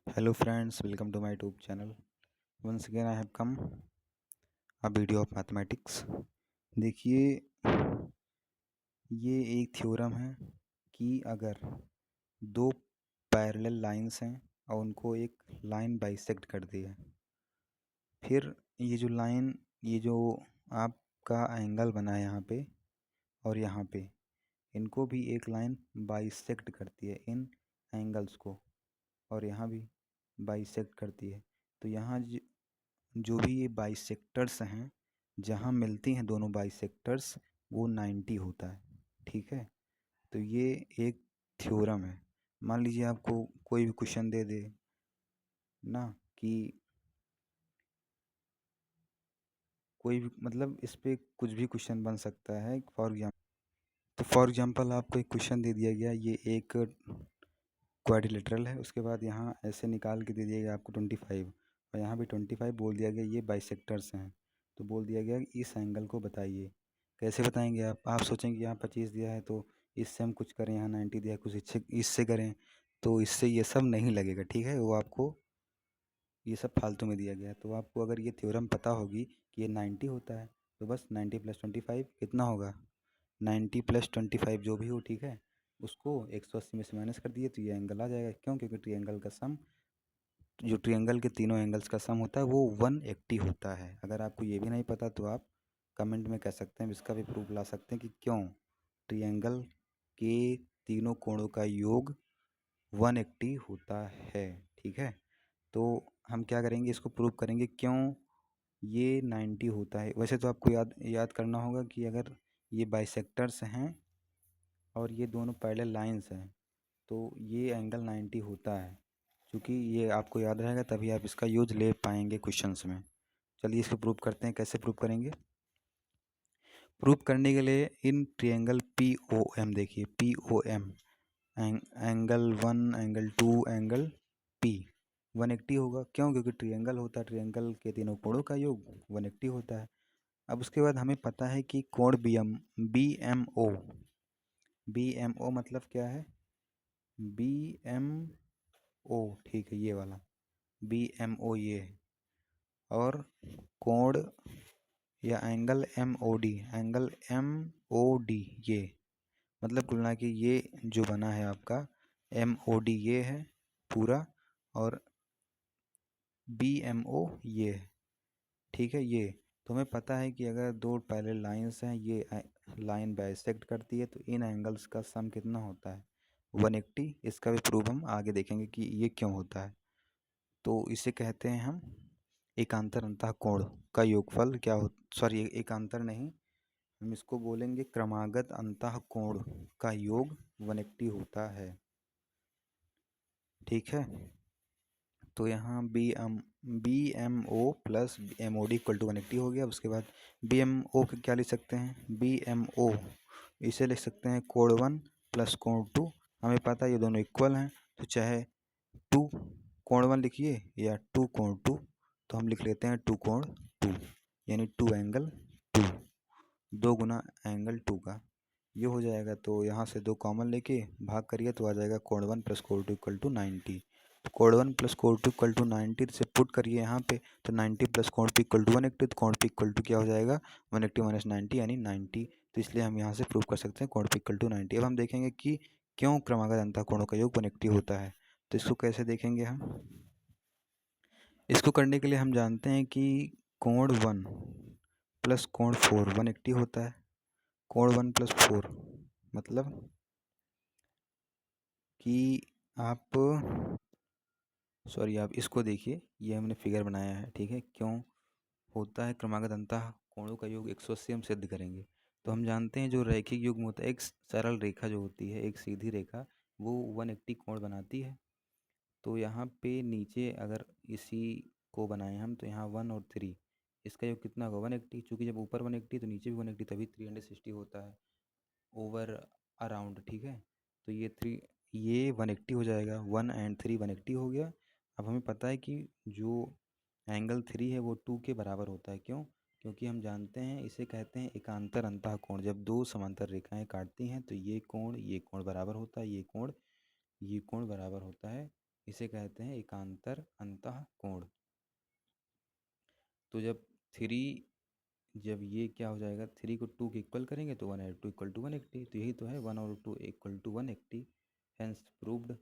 Hello friends, welcome to my YouTube channel. Once again I have come a video of mathematics. देखिए, ये एक theorem है कि अगर दो पैरेलल लाइंस हैं और उनको एक लाइन बाइसेक्ट कर दिया, फिर ये जो आपका एंगल बना है यहाँ पे और यहाँ पे, इनको भी एक लाइन बाइसेक्ट करती है, इन एंगल्स को, और यहाँ भी बाइसेक्ट करती है। तो यहाँ जो भी ये बाइसेक्टर्स हैं, जहाँ मिलती हैं दोनों बाइसेक्टर्स, वो 90 होता है। ठीक है, तो ये एक थ्योरम है। मान लीजिए आपको कोई भी क्वेश्चन दे दे ना, कि कोई भी, मतलब इस पे कुछ भी क्वेश्चन बन सकता है। फॉर एग्जांपल आपको एक क्वेश्चन दे दिया गया, ये एक क्वाड्रिलेटरल है, उसके बाद यहाँ ऐसे निकाल के दे दिया गया आपको 25, और यहाँ भी 25 बोल दिया गया, ये बाइसेक्टर्स हैं। तो बोल दिया गया कि इस एंगल को बताइए। कैसे बताएंगे आप सोचेंगे यहाँ 25 दिया है तो इससे हम कुछ करें, यहाँ 90 दिया है कुछ इससे इससे करें, तो इससे ये सब नहीं लगेगा। ठीक है, वो आपको ये सब फालतू में दिया गया है। तो आपको अगर ये थ्योरम पता होगी कि ये 90 होता है, तो बस 90 + 25 कितना होगा, 90 + 25 जो भी हो, ठीक है, उसको 180 में से माइनस कर दिए तो ये एंगल आ जाएगा। क्यों? क्योंकि ट्रायंगल का सम, जो ट्रायंगल के तीनों एंगल्स का सम होता है, वो 180 होता है। अगर आपको ये भी नहीं पता तो आप कमेंट में कह सकते हैं, इसका भी प्रूफ ला सकते हैं कि क्यों ट्रायंगल के तीनों कोणों का योग 180 होता है। ठीक है, तो हम क्या करेंगे, इसको प्रूव करेंगे क्यों ये 90 होता है। वैसे तो आपको याद याद करना होगा कि अगर ये बाइसेक्टर्स हैं और ये दोनों पैरेलल लाइंस हैं, तो ये एंगल 90 होता है। क्योंकि ये आपको याद रहेगा तभी आप इसका यूज ले पाएंगे क्वेश्चंस में। चलिए इसको प्रूव करते हैं। कैसे प्रूव करेंगे? प्रूव करने के लिए in triangle P O M, देखिए P O M, angle 1, angle 2, angle P 180 होगा। क्यों? क्योंकि ट्रायंगल होता है, ट्रायंगल के तीनों कोणों का योग 180 होता है। अब उसके बाद हमें पता है कि कोण बी एम ओ, मतलब क्या है, बी एम ओ, ठीक है, ये वाला बी एम ओ ये है। और कोण या एंगल एम ओ डी ये, मतलब कुल मिला के ये जो बना है आपका एम ओ डी ये है पूरा, और बी एम ओ ये है। ठीक है, ये तो हमें पता है कि अगर दो पैरेलल लाइंस हैं, ये लाइन बाइसेक्ट करती है, तो इन एंगल्स का सम कितना होता है, 180। इसका भी प्रूफ हम आगे देखेंगे कि ये क्यों होता है। तो इसे कहते हैं हम एकांतर अंतः कोण का योगफल। क्या हो, सॉरी, एकांतर नहीं, हम इसको बोलेंगे क्रमागत अंतः कोण का योग 180 होता है। ठीक है, तो यहाँ B M O plus M O D equal to 180 हो गया। उसके बाद बी एम ओ को क्या लिख सकते हैं, बी एम ओ इसे लिख सकते हैं कोण 1 प्लस कोण 2। हमें पता है ये दोनों इक्वल हैं, तो चाहे 2 कोण 1 लिखिए या 2 कोण 2, तो हम लिख लेते हैं 2 कोण 2, यानी 2 एंगल 2, 2 गुना एंगल 2 का ये हो जाएगा। तो यहाँ से 2 कॉमन लेके भाग करिए तो आ जाएगा कोण 1 प्लस कोण 2 इक्वल टू 90। तो कोण 1 प्लस कोण 2 इक्वल टू 90 से पुट करिए यहाँ पे, तो 90 प्लस कोण पी इक्वल टू 180, तो कोण पी इक्वल टू क्या हो जाएगा, 180 माइनस 90 यानी 90। तो इसलिए हम यहाँ से प्रूव कर सकते हैं कोण पी इक्वल टू 90। अब हम देखेंगे कि क्यों क्रमागत अंतः कोणों का योग 180 होता है। तो इसको कैसे देखेंगे हम? इसको करने के लिए हम जानते हैं कि कोण 1 प्लस कोण 4 180 होता है। कोण 1 प्लस 4 मतलब कि आप, सॉरी, आप इसको देखिए, ये हमने फिगर बनाया है। ठीक है, क्यों होता है क्रमागत अंतः कोणों का योग 180 हम सिद्ध करेंगे। तो हम जानते हैं जो रैखिक युग्म होता है, एक सरल रेखा जो होती है, एक सीधी रेखा, वो 180 कोण बनाती है। तो यहाँ पे नीचे अगर इसी को बनाएं हम, तो यहाँ 1 और 3, इसका योग कितना होगा, 180। चूँकि जब ऊपर 180 तो नीचे भी 180, तभी 360 होता है ओवर अराउंड। ठीक है, तो ये 180 हो जाएगा, 1 एंड 3 180 हो गया। अब हमें पता है कि जो एंगल 3 है वो 2 के बराबर होता है। क्यों? क्योंकि हम जानते हैं, इसे कहते हैं एकांतर अंतः कोण। जब दो समांतर रेखाएं काटती हैं तो ये कोण बराबर होता है, ये कोण बराबर होता है इसे कहते हैं एकांतर अंतः कोण। तो जब ये क्या हो जाएगा, 3 को 2 के इक्वल करेंगे तो 1 और 2 इक्वल टू 180। तो यही तो है 1 और 2 इक्वल टू 180, हेंस प्रूव्ड।